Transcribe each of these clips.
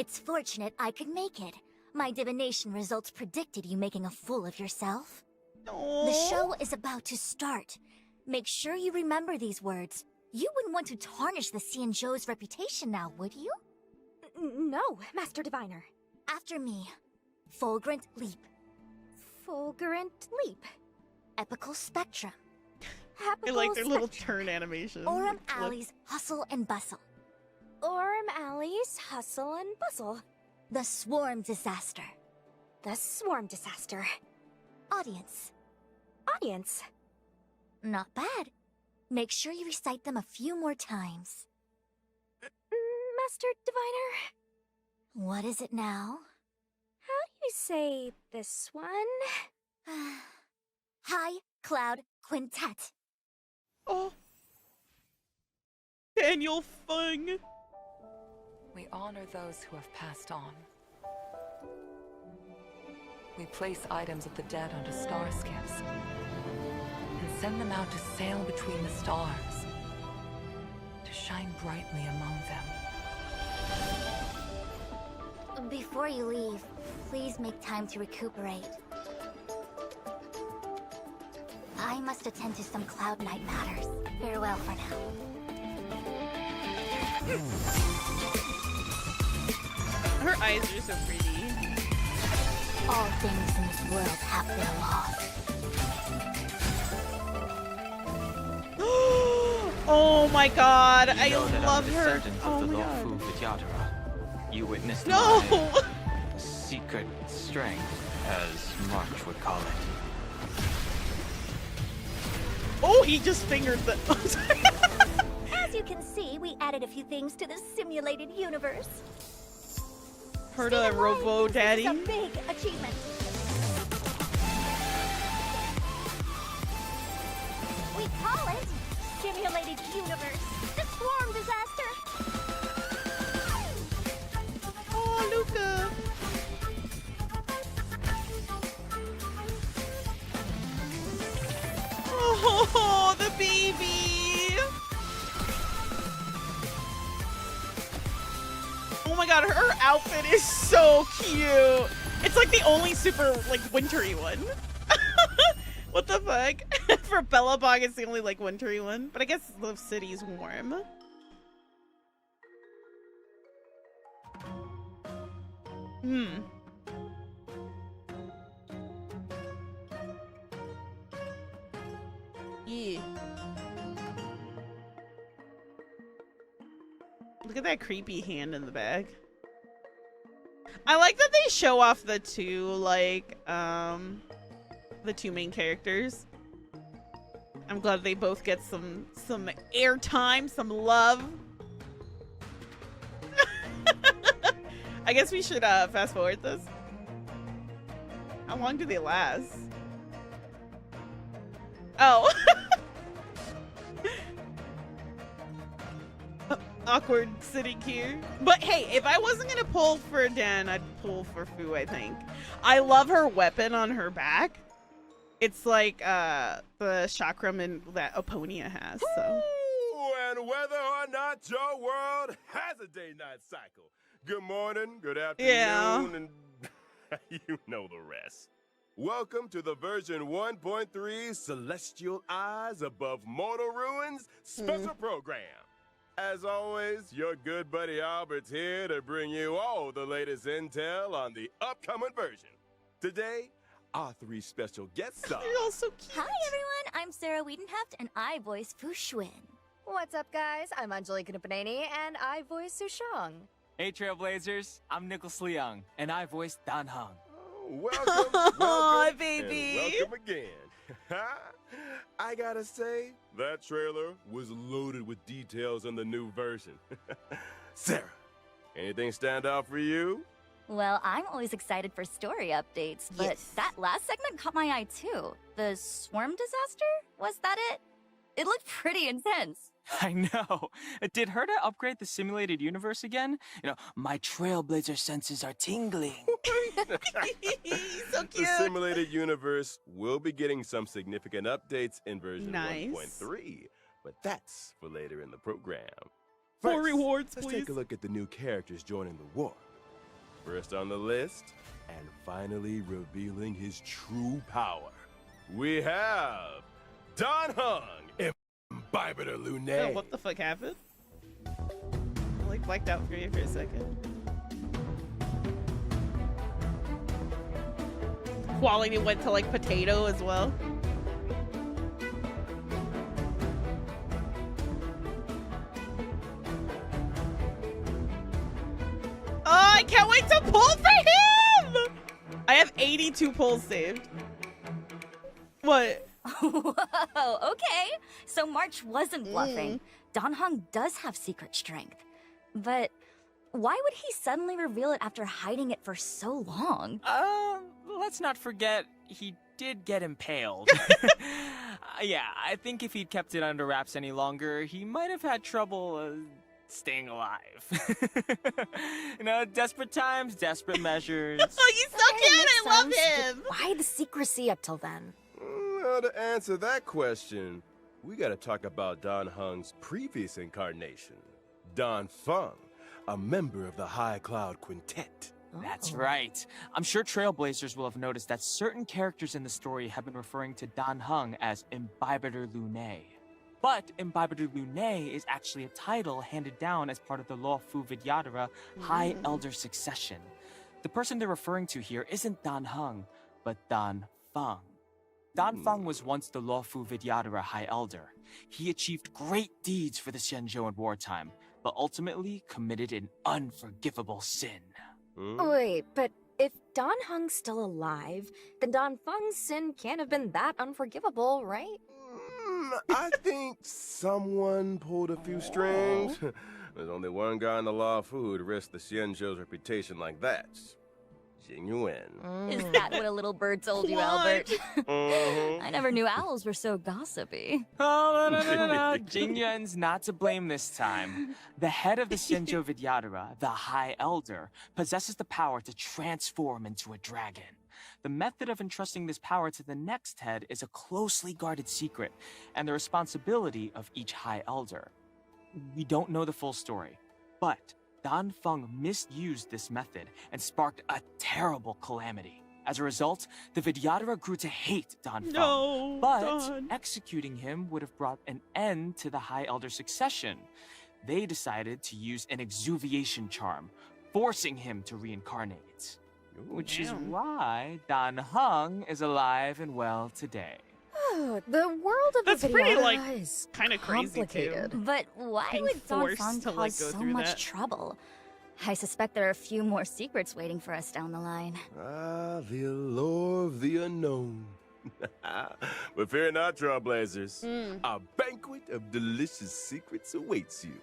It's fortunate I could make it. My divination results predicted you making a fool of yourself. Aww. The show is about to start. Make sure you remember these words. You wouldn't want to tarnish the Xianzhou's reputation now, would you? No, Master Diviner. After me. Fulgurant Leap. Fulgurant Leap. Epical Spectrum. I like their little turn animation. Aurum Alley's Hustle and Bustle. Aurum Alley's Hustle and Bustle. The Swarm Disaster. The Swarm Disaster. Audience. Audience. Not bad. Make sure you recite them a few more times. Master Diviner? What is it now? How do you say this one? High Cloud Quintet. Oh. Daniel Fung. We honor those who have passed on. We place items of the dead onto star skiffs and send them out to sail between the stars, to shine brightly among them. Before you leave, please make time to recuperate. I must attend to some Cloud Knight matters. Farewell for now. Her eyes are so pretty. All things in this world have their laws. Oh my god, I You know that love I'm the her. sergeant Oh of the my lawful god. Vidyadhara. You witnessed No! my secret strength, as March would call it. Oh, he just fingered the. Oh, sorry. As you can see, we added a few things to the simulated universe. Heard of Robo Daddy? It's a big achievement. We call it Simulated Universe. The Swarm Disaster. Oh, Luca. Oh, the baby. Oh my god, her outfit is so cute. It's like the only super, like, wintry one. What the fuck? For Bellabog, it's the only, like, wintry one. But I guess the city's warm. Yeah. Look at that creepy hand in the bag. I like that they show off the two, like, the two main characters. I'm glad they both get some airtime, some love. I guess we should fast forward this. How long do they last? Oh. Awkward sitting here. But hey, if I wasn't gonna pull for Dan, I'd pull for Fu, I think. I love her weapon on her back. It's like the chakram that Oponia has, so. Ooh, and whether or not your world has a day-night cycle. Good morning, good afternoon, and you know the rest. Welcome to the version 1.3 Celestial Eyes Above Mortal Ruins special program. As always, your good buddy Albert's here to bring you all the latest intel on the upcoming version. Today, our three special guest stars. They're all so cute. Hi everyone, I'm Sarah Wiedenheft and I voice Fu Xuan. What's up, guys? I'm Angelica Nupaneni, and I voice Sushang. Hey Trailblazers, I'm Nicholas Leung, and I voice Dan Heng. Welcome, Aw, welcome, baby. and welcome again. I gotta say, that trailer was loaded with details on the new version. Sarah, anything stand out for you? Well, I'm always excited for story updates, but Yes. that last segment caught my eye too. The Swarm Disaster? Was that it? It looked pretty intense. I know. Did Herta upgrade the simulated universe again? You know, my Trailblazer senses are tingling. So The cute. simulated universe will be getting some significant updates in version Nice. 1.3, but that's for later in the program. More First, rewards, let's please. take a look at the new characters joining the war. First on the list, and finally revealing his true power, we have Dan Heng, Imbibitor Oh, Lunae. what the fuck happened? I like blacked out for you for a second. Quality went to like potato as well. Oh, I can't wait to pull for him! I have 82 pulls saved. What? Whoa, okay. So March wasn't bluffing. Dan Heng does have secret strength. But why would he suddenly reveal it after hiding it for so long? Let's not forget he did get impaled. Yeah, I think if he'd kept it under wraps any longer, he might have had trouble staying alive. You know, desperate times, desperate measures. Oh, he's so cute! I love him! Why the secrecy up till then? Well, to answer that question, we gotta talk about Dan Heng's previous incarnation, Dan Feng, a member of the High Cloud Quintet. That's right. I'm sure Trailblazers will have noticed that certain characters in the story have been referring to Dan Heng as Imbibitor Lunae. But Imbibitor Lunae is actually a title handed down as part of the Law Fu Vidyadhara High Elder succession. The person they're referring to here isn't Dan Heng, but Dan Feng. Dan Feng was once the Law Fu Vidyadhara High Elder. He achieved great deeds for the Xianzhou in wartime, but ultimately committed an unforgivable sin. Wait, but if Dan Heng's still alive, then Dan Feng's sin can't have been that unforgivable, right? I think someone pulled a few strings. There's only one guy in the Law Fu who'd risk the Xianzhou's reputation like that. Jing Yuan. Is that what a little bird told you, Albert? I never knew owls were so gossipy. Oh, no. Jing Yuan's not to blame this time. The head of the Xianzhou Vidyadhara, the High Elder, possesses the power to transform into a dragon. The method of entrusting this power to the next head is a closely guarded secret, and the responsibility of each High Elder. We don't know the full story, but Dan Feng misused this method and sparked a terrible calamity. As a result, the Vidyadhara grew to hate Dan Feng. No, but Dan. executing him would have brought an end to the High Elder succession. They decided to use an exuviation charm, forcing him to reincarnate. Which is why Dan Heng is alive and well today. The world of That's the pretty, Vidyadhara like, is kinda crazy, too. complicated. But why Being would Dan forced Feng to, cause like, go so through much that. trouble? I suspect there are a few more secrets waiting for us down the line. Ah, the allure of the unknown. But fear not, Trailblazers. A banquet of delicious secrets awaits you.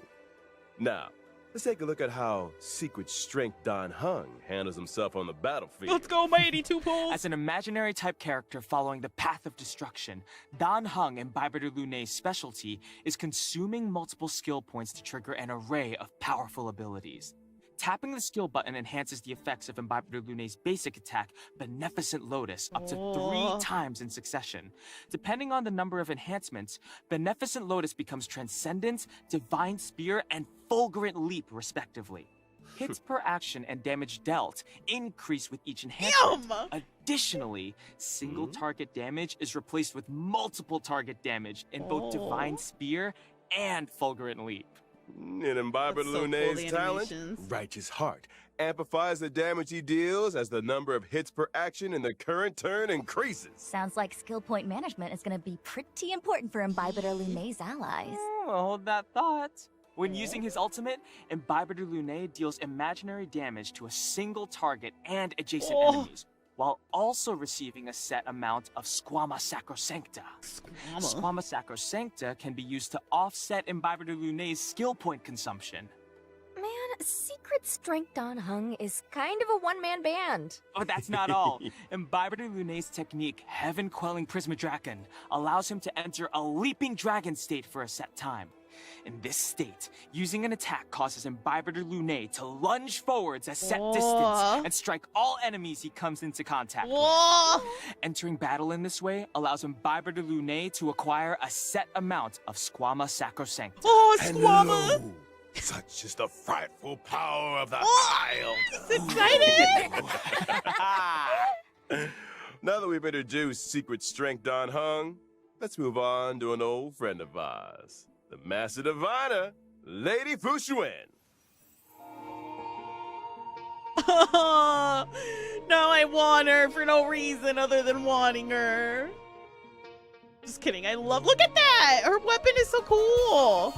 Now, let's take a look at how secret strength Dan Heng handles himself on the battlefield. Let's go, my 82 pulls! As an imaginary type character following the path of destruction, Dan Heng, Imbibitor Lunae's specialty, is consuming multiple skill points to trigger an array of powerful abilities. Tapping the skill button enhances the effects of Imbibitor Lunae's basic attack, Beneficent Lotus, up to 3 times in succession. Depending on the number of enhancements, Beneficent Lotus becomes Transcendence, Divine Spear, and Fulgurant Leap, respectively. Hits per action and damage dealt increase with each enhancement. Additionally, single target damage is replaced with multiple target damage in both Divine Spear and Fulgurant Leap. And Imbibitor That's so cool, Lunae's the talent, animations. Righteous Heart, amplifies the damage he deals as the number of hits per action in the current turn increases. Sounds like skill point management is going to be pretty important for Imbibitor Lunae's allies. Well, hold that thought. When using his ultimate, Imbibitor Lunae deals imaginary damage to a single target and adjacent enemies, while also receiving a set amount of Squama Sacrosancta. Squama Sacrosancta can be used to offset Imbibitor Lunae's skill point consumption. Man, Secret Strength Dan Heng is kind of a one-man band. But that's not all. Imbibitor Lunae's technique, Heaven Quelling Prismadraken, allows him to enter a leaping dragon state for a set time. In this state, using an attack causes Imbibitor Lunae to lunge forwards a set distance and strike all enemies he comes into contact with. Entering battle in this way allows Imbibitor Lunae to acquire a set amount of Squama Sacrosancta. Oh, And Squama! lo, Such is the frightful power of the wild. He's excited. Now that we've introduced secret strength Don Hung, let's move on to an old friend of ours, the Master Diviner, Lady Fu Xuan. Now I want her for no reason other than wanting her. Just kidding. Look at that. Her weapon is so cool.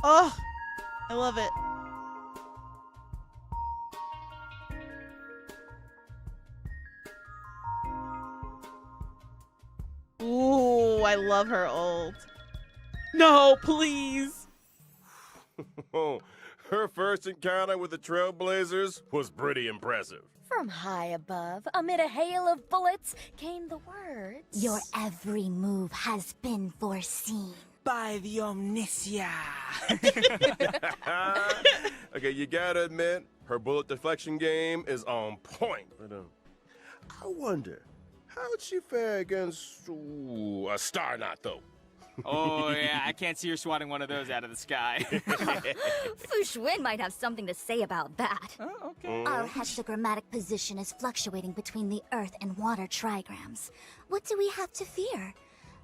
Oh, I love it. Ooh, I love her ult. No, please. Her first encounter with the Trailblazers was pretty impressive. From high above, amid a hail of bullets, came the words. Your every move has been foreseen. By the Omnisia. Okay, you gotta admit, her bullet deflection game is on point. But I wonder, how'd she fare against a Star Knot, though? Oh, yeah, I can't see her swatting one of those out of the sky. Fu Xuan might have something to say about that. Oh, okay. Our hexagrammatic position is fluctuating between the Earth and water trigrams. What do we have to fear?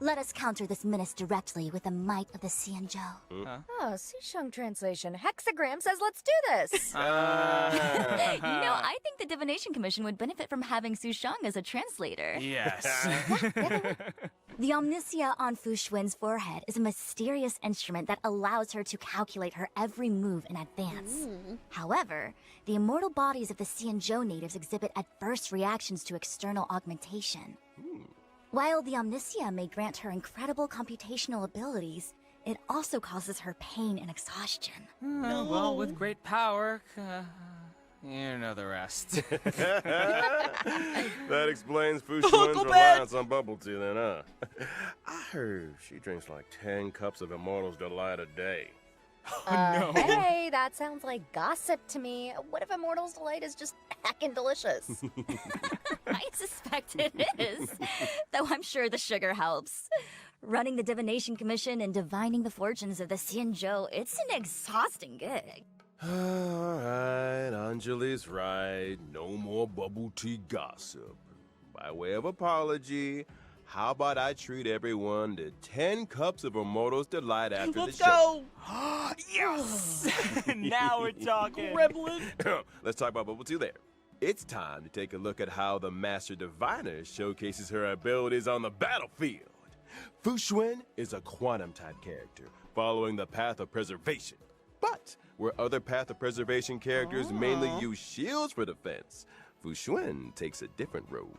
Let us counter this menace directly with the might of the Xianzhou. Oh, Susheng translation. Hexagram says let's do this. I think the Divination Commission would benefit from having Susheng as a translator. Yes. The Omnisia on Fu Xuan's forehead is a mysterious instrument that allows her to calculate her every move in advance. However, the immortal bodies of the Xianzhou natives exhibit adverse reactions to external augmentation. While the Omnisia may grant her incredible computational abilities, it also causes her pain and exhaustion. Well, with great power, you know the rest. That explains Fu Xuan's reliance on bubble tea, then, huh? I heard she drinks like 10 cups of Immortal's Delight a day. No. Hey, that sounds like gossip to me. What if Immortal's Delight is just heckin' delicious? I suspect it is, though I'm sure the sugar helps. Running the Divination Commission and divining the fortunes of the Xianzhou, it's an exhausting gig. Alright, Anjali's right. No more bubble tea gossip. By way of apology, how about I treat everyone to 10 cups of Immortal's Delight after Let's the show? go. Yes! Now we're talking. Gremlin. Let's talk about bubble tea there. It's time to take a look at how the Master Diviner showcases her abilities on the battlefield. Fu Xuan is a quantum-type character, following the path of preservation. But where other path of preservation characters mainly use shields for defense, Fu Xuan takes a different road.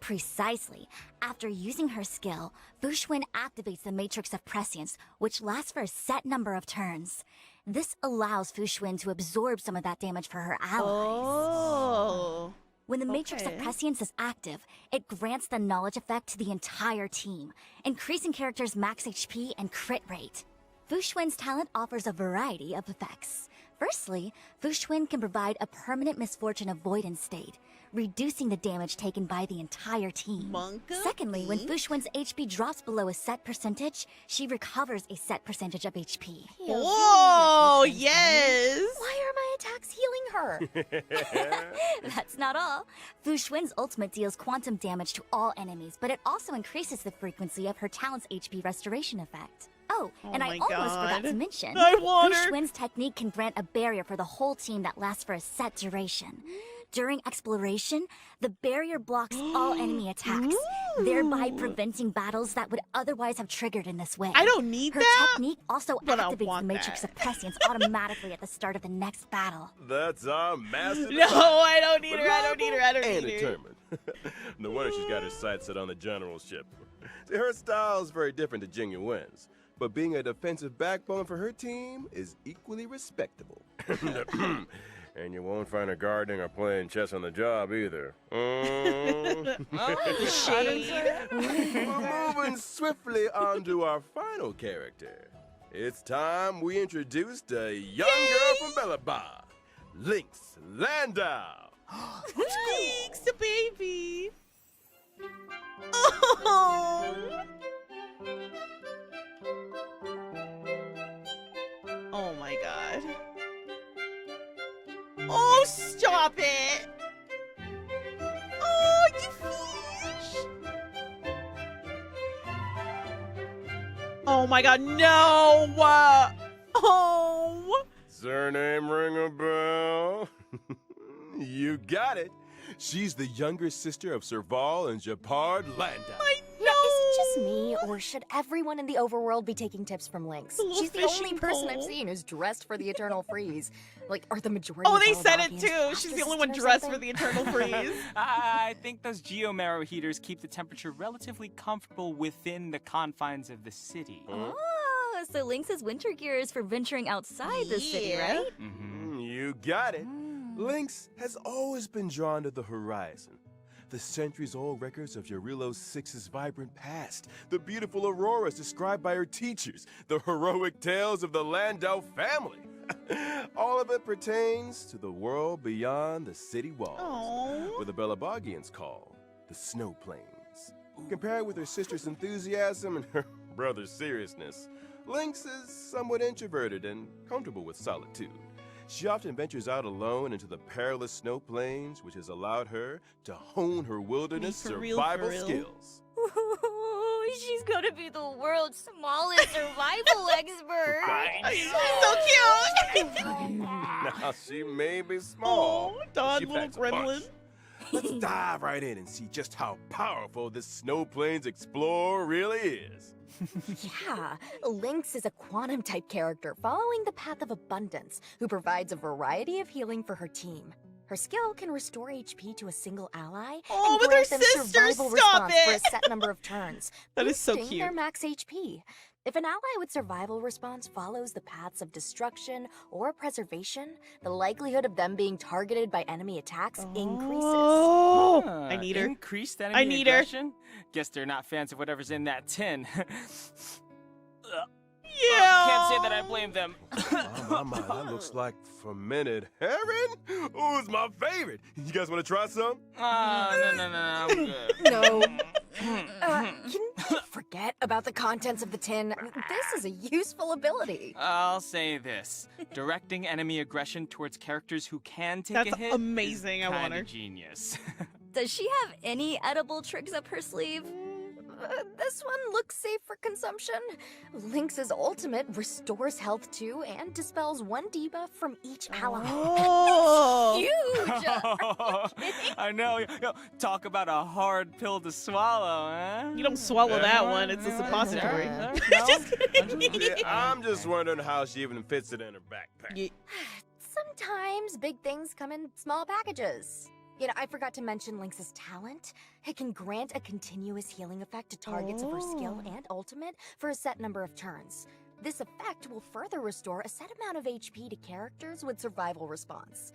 Precisely. After using her skill, Fu Xuan activates the Matrix of Prescience, which lasts for a set number of turns. This allows Fu Xuan to absorb some of that damage for her allies. Oh. When the Matrix of Prescience is active, it grants the knowledge effect to the entire team, increasing characters' max HP and crit rate. Fu Xuan's talent offers a variety of effects. Firstly, Fu Xuan can provide a permanent misfortune avoidance state, reducing the damage taken by the entire team. Secondly, when Fu Xuan's HP drops below a set percentage, she recovers a set percentage of HP. Whoa, yes. Why are my attacks healing her? That's not all. Fu Xuan's ultimate deals quantum damage to all enemies, but it also increases the frequency of her talent's HP restoration effect. Oh, and I my almost forgot God. to mention, I want Fu her. Xuan's technique can grant a barrier for the whole team that lasts for a set duration. During exploration, the barrier blocks all enemy attacks, thereby preventing battles that would otherwise have triggered in this way. I don't need Her that. technique also but I activates the want Matrix that. of Prescience automatically at the start of the next battle. That's our Master No, I don't need her. I don't need her. I don't and need her. determined. No wonder she's got her sights set on the generalship. See, her style is very different to Jing Yuan's, but being a defensive backbone for her team is equally respectable. And you won't find her gardening or playing chess on the job either. The shade. We're moving swiftly on to our final character. It's time we introduced a young girl from Bellaba, Lynx Landau. Jinx, the baby. Oh. Oh my god. Oh, stop it! Oh, you fish! Oh my god, no! Oh! Surname ring a bell? You got it. She's the younger sister of Serval and Japard Landau. I know! Now, is it just me, or should everyone in the overworld be taking tips from Lynx? The little She's the only fishing person I've pole. seen who's dressed for the Eternal Freeze. Like, are the majority Oh, of they said it Balabagians too. faster She's the only one system or dressed for something? the Eternal Freeze. I think those geomarrow heaters keep the temperature relatively comfortable within the confines of the city. Oh, so Lynx's winter gear is for venturing outside the city, Yeah. right? You got it. Lynx has always been drawn to the horizon. The centuries-old records of Yarilo VI's vibrant past, the beautiful auroras described by her teachers, the heroic tales of the Landau family. All of it pertains to the world beyond the city walls, Aww. where the Belabagians call the snow plains. Compared with her sister's enthusiasm and her brother's seriousness, Lynx is somewhat introverted and comfortable with solitude. She often ventures out alone into the perilous snow plains, which has allowed her to hone her wilderness For real, survival for real. skills. Ooh, she's gonna be the world's smallest survival expert. She's so cute! Now, she may be small, Oh, but Don, she little packs a punch. gremlin. Let's dive right in and see just how powerful this snow plains explorer really is. Yeah, Lynx is a quantum-type character following the path of abundance, who provides a variety of healing for her team. Her skill can restore HP to a single ally Oh, and with her grant them sister, survival stop response for a it! set number of turns, That is so boosting their cute. max HP. If an ally with survival response follows the paths of destruction or preservation, the likelihood of them being targeted by enemy attacks increases. Oh, Ah, I need her. Increased enemy I need her. aggression? Guess they're not fans of whatever's in that tin. Yeah. Can't say that I blame them. My, that looks like fermented herring. Ooh, it's my favorite. You guys want to try some? No, I'm good. No. Can you forget about the contents of the tin? This is a useful ability. I'll say this. Directing enemy aggression towards characters who can take That's a hit. amazing. I want Kinda her. genius. Does she have any edible tricks up her sleeve? This one looks safe for consumption. Lynx's ultimate restores health too and dispels one debuff from each ally. Oh. Huge! I know. Yo, talk about a hard pill to swallow, huh? You don't swallow that one. It's a suppository. Just kidding. Yeah, I'm just wondering how she even fits it in her backpack. Yeah. Sometimes big things come in small packages. You know, I forgot to mention Lynx's talent. It can grant a continuous healing effect to targets of her skill and ultimate for a set number of turns. This effect will further restore a set amount of HP to characters with survival response.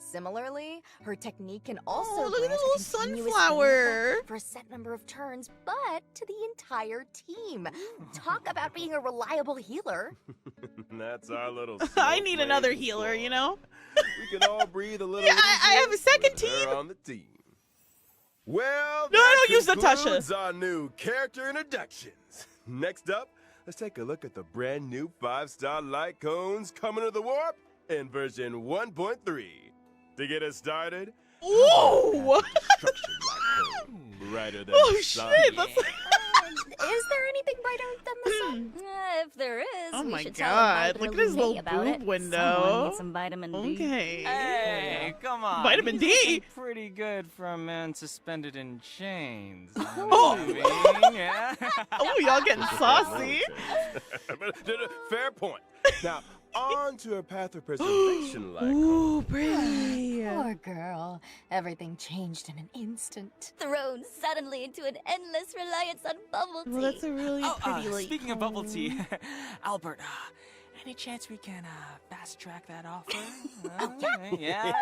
Similarly, her technique can also Oh, look at grant the a little continuous sunflower. healing effect for a set number of turns, but to the entire team. Talk about being a reliable healer. That's our little. I need snowflake another for healer, you sport. know? We can all breathe a little. Yeah, I have a second easier when team. they're on the team. Well, No, that don't use Natasha. concludes our new character introductions. Next up, let's take a look at the brand new 5-star light cones coming to the warp in version 1.3. To get us started, Ooh! construction light cone, brighter than Oh the sun. shit! That's Is there anything brighter than the sun? If there is, Oh we my should God, tell look at his little about boob it. window. Someone needs some vitamin D. okay. Hey, come on. Vitamin He's D. looking pretty good for a man suspended in chains. Oh. Yeah. Oh, y'all getting saucy. Fair point. Now, on to a path of preservation light cone. Ooh, pretty. Poor girl. Everything changed in an instant. Thrown suddenly into an endless reliance on bubble tea. Well, that's a really pretty light Speaking of bubble tea, cone. Albert, any chance we can fast track that offer? Yeah.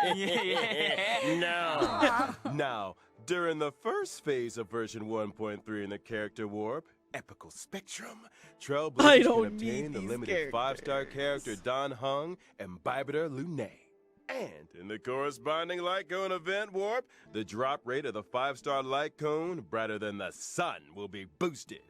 No. Now, during the first phase of version 1.3 in the character warp, Epical Spectrum, I Trailblazers don't can obtain need the these limited 5-star character characters. Don Hung and Bibiter Lune. And in the corresponding light cone event warp, the drop rate of the 5-star light cone, brighter than the sun, will be boosted.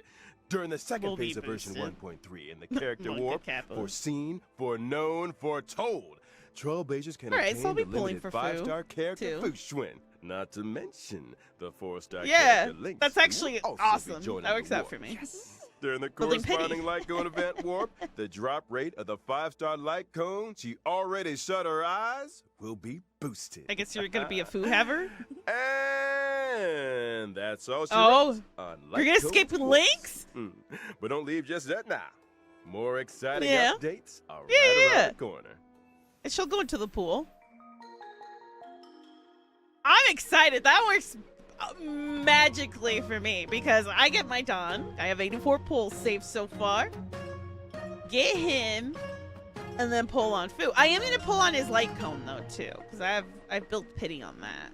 During the second Will be phase of version boosted. 1.3 in the character Like the warp, Kappas. foreseen, foreknown, foretold, Trailblazers can Alright, obtain so I'll be the pulling limited for 5-star character too. Fushwin. Not to mention the 4-star Yeah, character Lynx. that's who will actually also be awesome. joining That the works out warp. for me. During the Building pity. corresponding light cone event warp, the drop rate of the 5-star light cone she already shut her eyes will be boosted. I guess you're gonna be a foo haver. And that's all she Oh, wrote on you're gonna Light Cone skip Force. Lynx? But don't leave just yet now. More exciting Yeah. updates are Yeah, right yeah. around the corner. And she'll go into the pool. I'm excited. That works magically for me because I get my Don. I have 84 pulls saved so far. Get him, and then pull on Fu. I am gonna pull on his light cone though too, because I've built pity on that.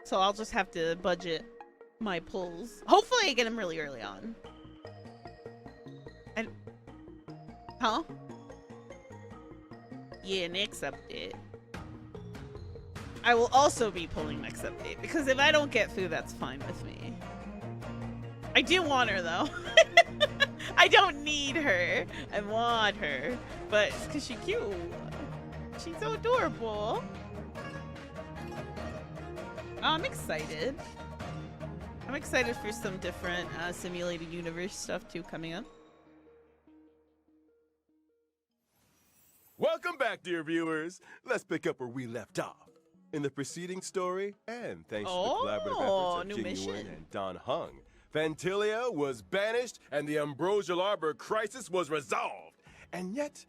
So I'll just have to budget my pulls. Hopefully, I get him really early on. And huh? Yeah, next update. I will also be pulling next update because if I don't get Fu, that's fine with me. I do want her though. I don't need her. I want her, but it's because she's cute. She's so adorable. I'm excited. I'm excited for some different simulated universe stuff too coming up. Welcome back, dear viewers. Let's pick up where we left off. In the preceding story, and thanks to the collaborative efforts of new Jing mission. Yuan and Don Hung, Fantilia was banished and the Ambrosial Arbor crisis was resolved. And yet,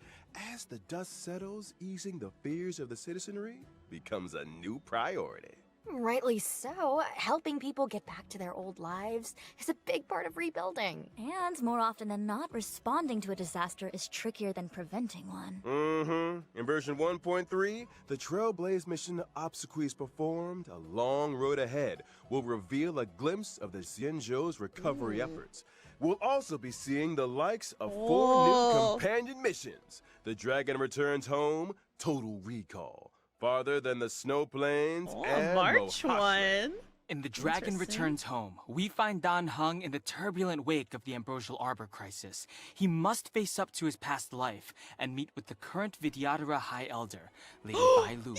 as the dust settles, easing the fears of the citizenry becomes a new priority. Rightly so. Helping people get back to their old lives is a big part of rebuilding. And more often than not, responding to a disaster is trickier than preventing one. In version 1.3, the Trailblaze mission obsequies performed, a long road ahead will reveal a glimpse of the Xianzhou's recovery efforts. We'll also be seeing the likes of 4 new companion missions. The Dragon Returns Home, Total Recall, Farther Than the Snow Plains, and March Mohasha. one. In The Dragon Interesting. Returns Home, we find Don Hung in the turbulent wake of the Ambrosial Arbor crisis. He must face up to his past life and meet with the current Vidyadhara High Elder, Lady Bai Lu.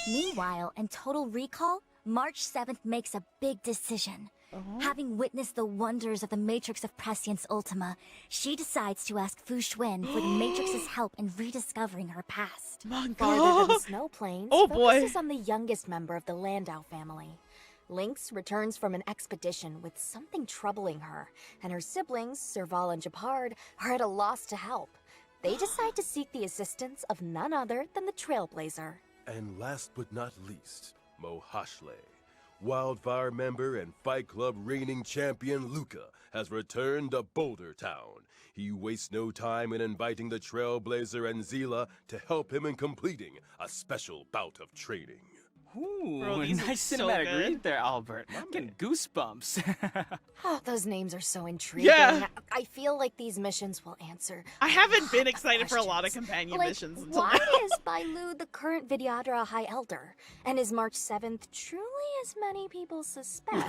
Meanwhile, in Total Recall, March 7th makes a big decision. Having witnessed the wonders of the Matrix of Prescience Ultima, she decides to ask Fu Xuan for the Matrix's help in rediscovering her past. My Farther Than the God. Snow Plains Oh, boy. focuses on the youngest member of the Landau family. Lynx returns from an expedition with something troubling her, and her siblings, Serval and Japard, are at a loss to help. They decide to seek the assistance of none other than the Trailblazer. And last but not least, Mohashle. Wildfire member and Fight Club reigning champion Luca has returned to Boulder Town. He wastes no time in inviting the Trailblazer and Zila to help him in completing a special bout of training. Ooh, Bro, these look nice so cinematic good. read there, Albert. I'm getting goosebumps. Oh, those names are so intriguing. Yeah. I feel like these missions will answer. I haven't been of excited for a lot of questions. companion Like, missions until why now. is Bailu the current Vidyadhara High Elder? And is March 7th truly as many people suspect?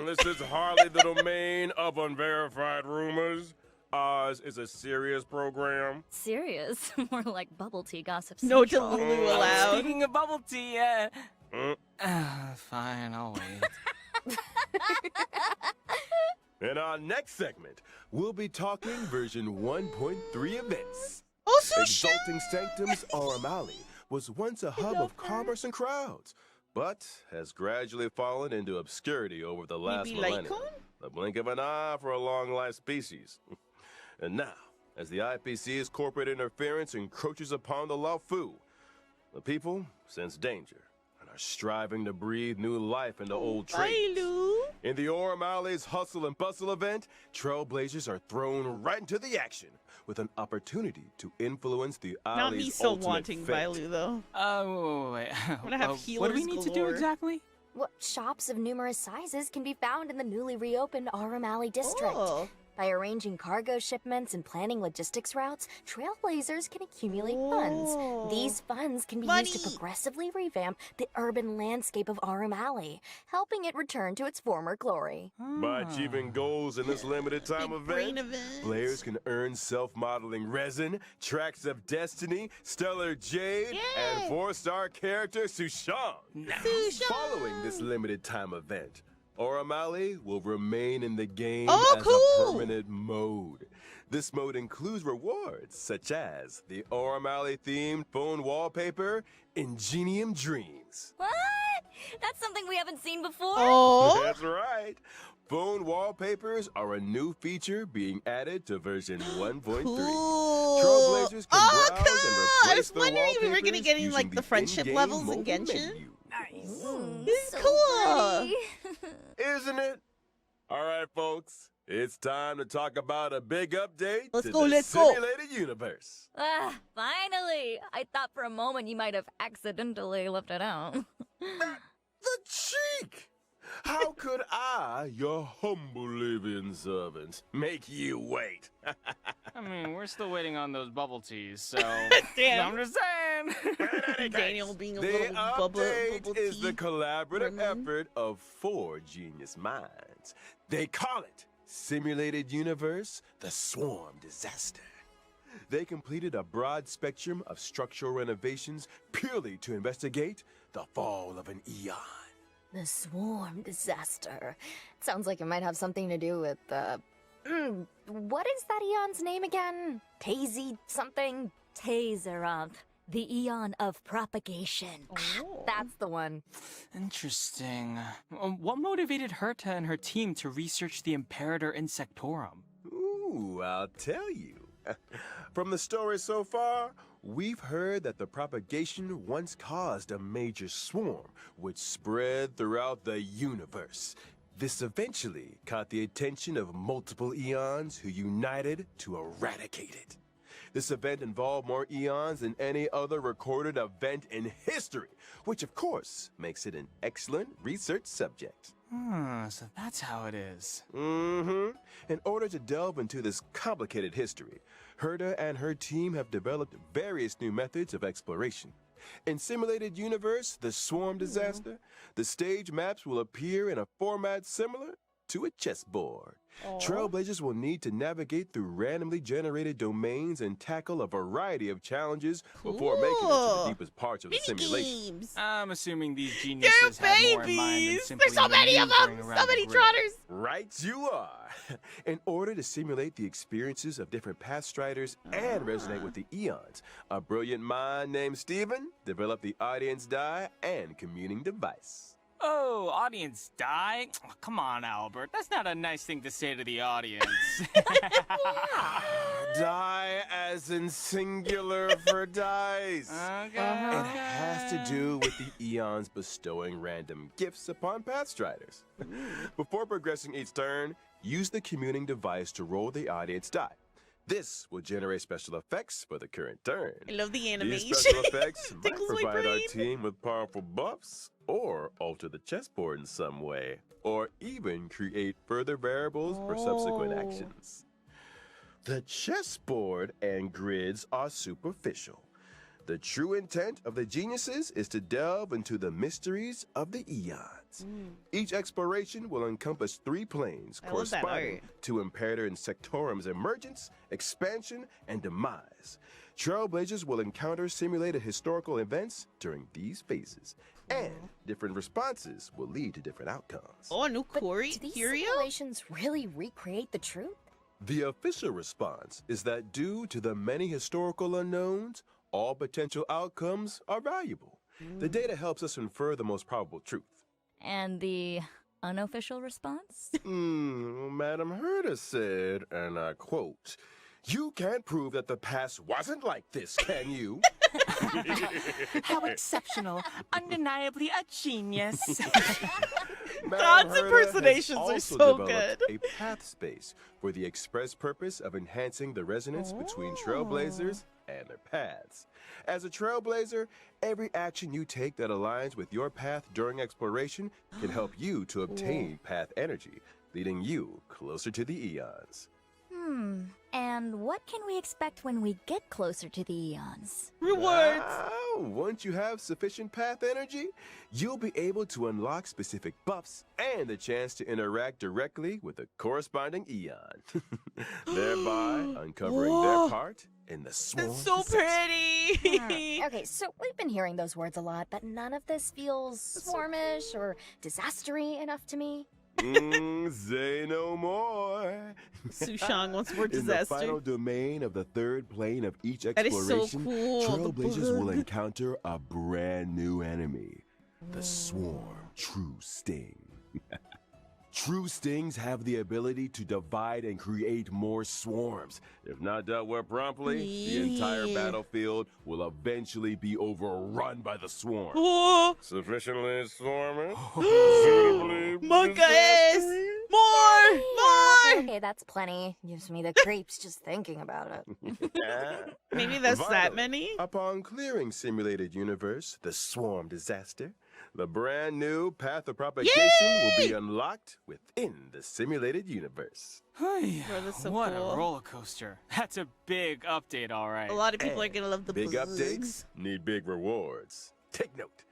This is hardly the domain of unverified rumors. Ours is a serious program. Serious? More like bubble tea gossip. No central. Delulu allowed. Speaking of bubble tea, fine, I'll wait. In our next segment, we'll be talking version 1.3 events. Also, shit. Exalting Sanctum's Aurum Alley was once a hub of commerce and crowds, but has gradually fallen into obscurity over the last Maybe millennium. Lycon? The blink of an eye for a long-life species. And now, as the IPC's corporate interference encroaches upon the Laofu, the people sense danger and are striving to breathe new life into old trades. Bailu. In the Aurum Alley's Hustle and Bustle event, Trailblazers are thrown right into the action with an opportunity to influence the Not alley's me so ultimate wanting fate. Bailu though. Wait. gonna have What do we healers need to do galore. exactly? What shops of numerous sizes can be found in the newly reopened Aurum Alley district? Oh. By arranging cargo shipments and planning logistics routes, trailblazers can accumulate funds. These funds can be used to progressively revamp the urban landscape of Arum Alley, helping it return to its former glory. By achieving goals in this limited time event, players can earn self-modeling resin, tracks of destiny, stellar jade, and 4-star character Sushan. Following this limited time event, Arum Alley will remain in the game as a permanent mode. This mode includes rewards such as the Arum Alley themed phone wallpaper, Ingenium Dreams. What? That's something we haven't seen before. Oh. That's right. Phone wallpapers are a new feature being added to version 1.3. Cool. Trailblazers can browse and replace I was the wondering if we were wallpapers gonna get using like the friendship in-game levels in mobile Genshin. menu. This is cool. Isn't it? All right, folks. It's time to talk about a big update Let's to go, the let's go. simulated universe. Finally! I thought for a moment you might have accidentally left it out. The cheek! How could I, your humble living servant, make you wait? I mean, we're still waiting on those bubble teas, so Damn. I'm just saying. Daniel being a The little bubble is tea. the collaborative Gremlin. effort of 4 genius minds. They call it Simulated Universe, the Swarm Disaster. They completed a broad spectrum of structural renovations purely to investigate the fall of an eon. The Swarm Disaster. Sounds like it might have something to do with, what is that eon's name again? Tazy something? Tazeroth, the Eon of Propagation. That's the one. Interesting. What motivated Herta and her team to research the Imperator Insectorum? Ooh, I'll tell you. From the story so far, we've heard that the propagation once caused a major swarm, which spread throughout the universe. This eventually caught the attention of multiple eons who united to eradicate it. This event involved more eons than any other recorded event in history, which of course makes it an excellent research subject. So that's how it is. In order to delve into this complicated history, Herta and her team have developed various new methods of exploration. In Simulated Universe, the Swarm Disaster, the stage maps will appear in a format similar to a chessboard. Trailblazers will need to navigate through randomly generated domains and tackle a variety of challenges before making it to the deepest parts of the simulation. Games. I'm assuming these They're geniuses have more in mind than babies. simply There's so many of them. maneuvering So around many the grid. trotters. Right you are. In order to simulate the experiences of different pathstriders and resonate with the eons, a brilliant mind named Steven developed the audience die and communing device. Oh, audience die? Oh, come on, Albert. That's not a nice thing to say to the audience. Die as in singular for dice. Okay. It has to do with the eons bestowing random gifts upon pathstriders. Before progressing each turn, use the communing device to roll the audience die. This will generate special effects for the current turn. I love the These animation. special effects might Tickles my provide our brain. team with powerful buffs, or alter the chessboard in some way, or even create further variables for subsequent actions. The chessboard and grids are superficial. The true intent of the geniuses is to delve into the mysteries of the eons. Each exploration will encompass 3 planes I love that corresponding art. to Imperator Insectorum's emergence, expansion, and demise. Trailblazers will encounter simulated historical events during these phases, and different responses will lead to different outcomes. Oh, a new Corey? Do these Curio? simulations really recreate the truth? The official response is that due to the many historical unknowns, all potential outcomes are valuable. The data helps us infer the most probable truth. And the unofficial response? Madam Herta said, and I quote, "You can't prove that the past wasn't like this, can you?" How exceptional. Undeniably a genius. God's impersonations are so developed a path space for the express purpose of enhancing the resonance between trailblazers and their paths. As a trailblazer, every action you take that aligns with your path during exploration can help you to obtain path energy, leading you closer to the eons. And what can we expect when we get closer to the Eons? Rewards. Once you have sufficient path energy, you'll be able to unlock specific buffs and the chance to interact directly with a corresponding Eon, thereby uncovering their part in the swarm. It's so pretty. Okay, so we've been hearing those words a lot, but none of this feels swarmish or disastery enough to me. Say no more. Sushang wants more In the disaster. final domain of the third plane of each That is so exploration, cool, the Trailblazers will bug. encounter a brand new enemy. The Swarm True Sting. True Stings have the ability to divide and create more swarms. If not dealt with promptly, the entire Yeah. battlefield will eventually be overrun by the swarm. Oh, Sufficiently swarming? Monka is more. Okay, that's plenty. Gives me the creeps just thinking about it. Maybe that's that Vitally, many. Upon clearing simulated universe, the swarm disaster, the brand new path of propagation will be unlocked within the simulated universe. Bro, that's so What cool. a roller coaster. That's a big update, all right. A lot of people are gonna love the Big bugs. updates need big rewards. Take note.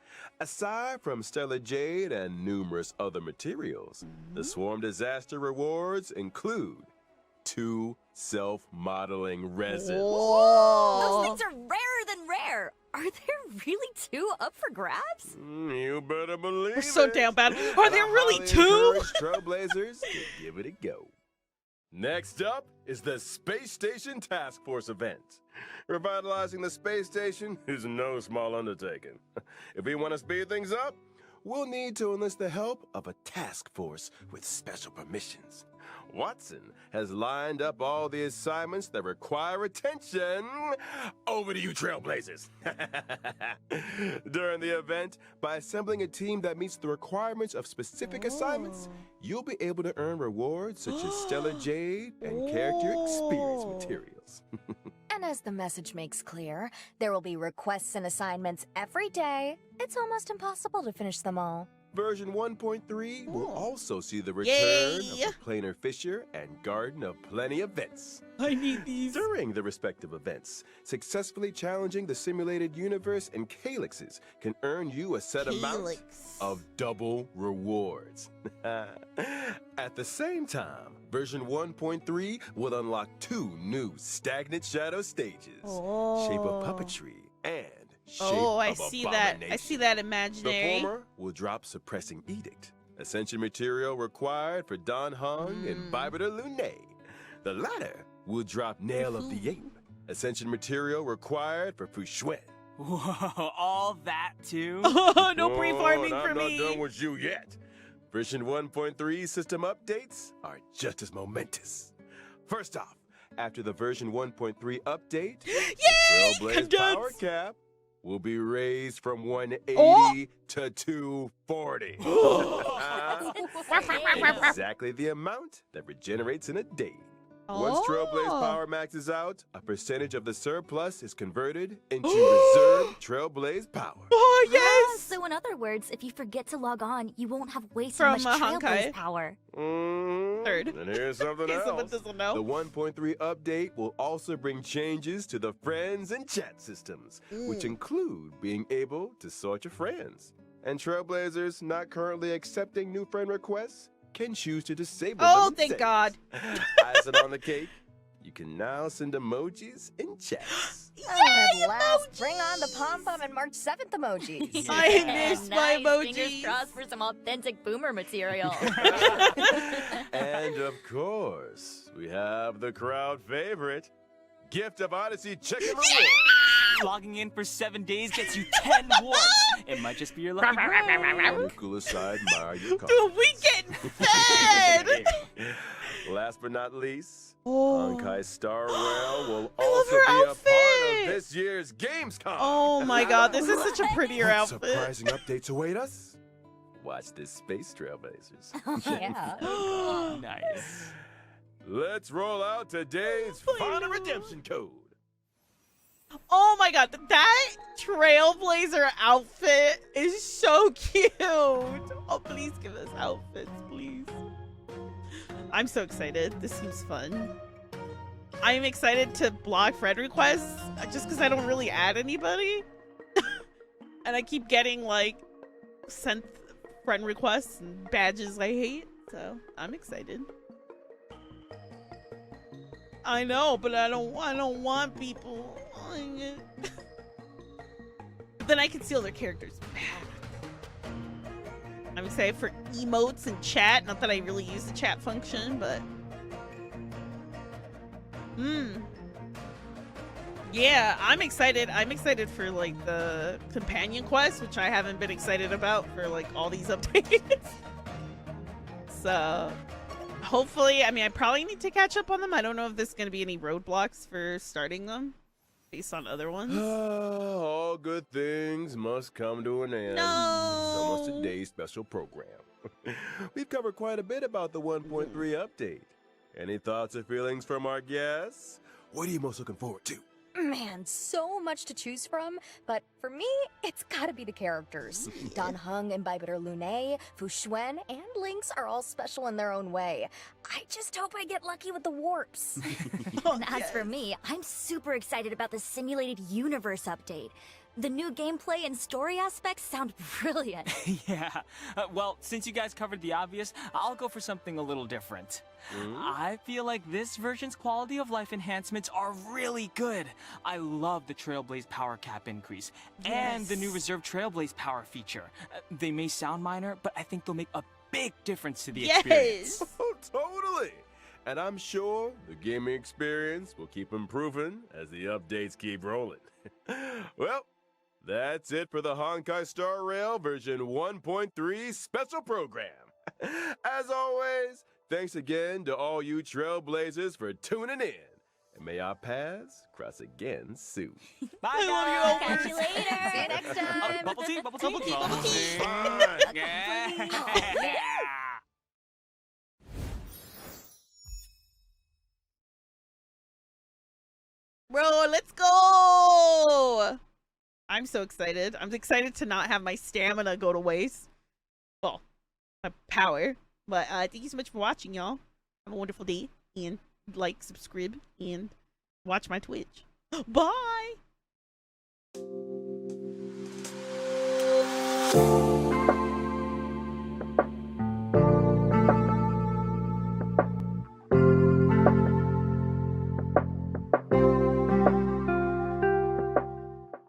Aside from Stellar Jade and numerous other materials, the swarm disaster rewards include 2 self-modeling resins. Those things are rarer than rare. Are there really 2 up for grabs? You better believe We're so it. down bad. Are there I really highly 2? encourage Trailblazers to give it a go. Next up is the Space Station Task Force event. Revitalizing the space station is no small undertaking. If we want to speed things up, we'll need to enlist the help of a task force with special permissions. Watson has lined up all the assignments that require attention. Over to you, Trailblazers. During the event, by assembling a team that meets the requirements of specific assignments, you'll be able to earn rewards such as Stellar Jade and character experience materials. And as the message makes clear, there will be requests and assignments every day. It's almost impossible to finish them all. Version 1.3 will also see the return Yay! of the Planar Fisher and Garden of Plenty events. I need these. During the respective events, successfully challenging the simulated universe and calyxes can earn you a set amount Calyx. of double rewards. At the same time, version 1.3 will unlock 2 new stagnant shadow stages, Shape of Puppetry and Shape I of see that. I see that The imaginary. former will drop Suppressing Edict, Ascension material required for Don Hung and Bibiter Lune. The latter will drop Nail of the Ape, Ascension material required for Fushuen. Whoa, all that too? No pre-farming and for I'm me. not done with you yet. Version 1.3 system updates are just as momentous. First off, after the version 1.3 update, Yay! Trailblaze Congrats! power cap will be raised from 180 to 240. Exactly the amount that regenerates in a day. Once Trailblaze power maxes out, a percentage of the surplus is converted into reserved Trailblaze power. Oh Ah, yes. so in other words, if you forget to log on, you won't have wasted From, much Honkai. Trailblaze power. Third. And here's something Okay, someone else. doesn't know. The 1.3 update will also bring changes to the friends and chat systems, which include being able to sort your friends. And Trailblazers not currently accepting new friend requests can choose to disable them. Oh, in thank settings. God. Icing on the cake, you can now send emojis in chats. At last, bring on the pom-pom and March 7th emojis. I miss my Nice. Fingers emojis. crossed for some authentic boomer material. And of course, we have the crowd favorite, Gift of Odyssey Chicken Reward. Logging in for 7 days gets you 10 warps. It might just be your lucky break. Cool aside, Mario Kart. Dude, we getting fed. Last but not least, Oh. Honkai Star Rail will I love also her be a part outfit. of this year's Gamescom. Oh my God, this is such a prettier What outfit. surprising updates await us? Watch this space, Trailblazers. Yeah. Nice. Let's roll out today's final redemption code. Oh my God, that Trailblazer outfit is so cute. Oh, please give us outfits, please. I'm so excited. This seems fun. I'm excited to block friend requests just because I don't really add anybody. And I keep getting like sent friend requests and badges I hate. So I'm excited. I know, but I don't want people. Then I can steal their characters back. I'm excited for emotes and chat. Not that I really use the chat function, but yeah, I'm excited. I'm excited for like the companion quest, which I haven't been excited about for like all these updates. So hopefully, I mean, I probably need to catch up on them. I don't know if there's going to be any roadblocks for starting them based on other ones. All good things must come to an end. No. So must today's special program. We've covered quite a bit about the 1.3 update. Any thoughts or feelings from our guests? What are you most looking forward to? Man, so much to choose from, but for me, it's gotta be the characters. Dan Heng and Baibuder Lune, Fu Xuan, and Lynx are all special in their own way. I just hope I get lucky with the warps. And as for me, I'm super excited about the simulated universe update. The new gameplay and story aspects sound brilliant. Yeah. Well, since you guys covered the obvious, I'll go for something a little different. I feel like this version's quality of life enhancements are really good. I love the Trailblaze power cap increase and the new Reserve Trailblaze power feature. They may sound minor, but I think they'll make a big difference to the experience. Oh, totally. And I'm sure the gaming experience will keep improving as the updates keep rolling. Well, that's it for the Honkai Star Rail version 1.3 special program. As always, thanks again to all you Trailblazers for tuning in. And may our paths cross again soon. Bye, I guys. Catch you later. See you next time. Bubble tea, bubble tea. Bubble tea, bubble tea. Fine. Yeah. Bro, let's go! I'm so excited. I'm excited to not have my stamina go to waste. Well, my power. But thank you so much for watching, y'all. Have a wonderful day. And like, subscribe, and watch my Twitch. Bye!